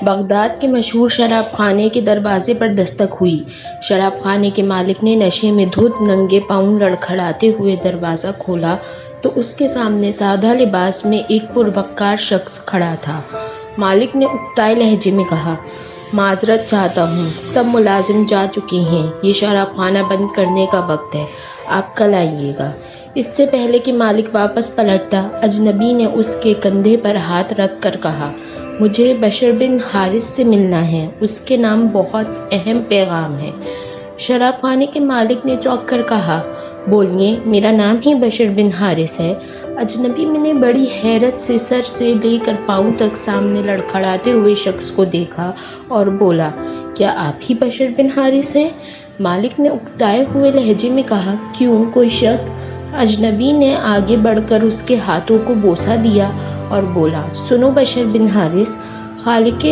Baghdad کے مشہور شراب خانے کے دروازے پر دستک ہوئی۔ شراب خانے کے مالک نے نشے میں دھت ننگے پاؤں لڑکھڑاتے ہوئے دروازہ کھولا تو اس کے سامنے سادہ لباس میں ایک پروقار شخص کھڑا تھا۔ مالک نے اکتائے لہجے میں کہا، معذرت چاہتا ہوں، سب ملازم جا چکے ہیں، یہ شراب خانہ بند کرنے کا وقت ہے، آپ کل آئیے گا۔ اس سے پہلے کہ مالک واپس پلٹتا، اجنبی نے اس کے کندھے پر ہاتھ رکھ کر کہا، مجھے بشر بن حارث سے ملنا ہے، اس کے نام بہت اہم پیغام ہے۔ شراب خانے کے مالک نے چونک کر کہا، بولیے، میرا نام ہی بشر بن حارث ہے۔ اجنبی نے بڑی حیرت سے سر سے لے کر پاؤں تک سامنے لڑکھڑاتے ہوئے شخص کو دیکھا اور بولا، کیا آپ ہی بشر بن حارث ہیں؟ مالک نے اکتائے ہوئے لہجے میں کہا، کیوں، کوئی شک؟ اجنبی نے آگے بڑھ کر اس کے ہاتھوں کو بوسہ دیا اور بولا، سنو بشر بن حارث، خالق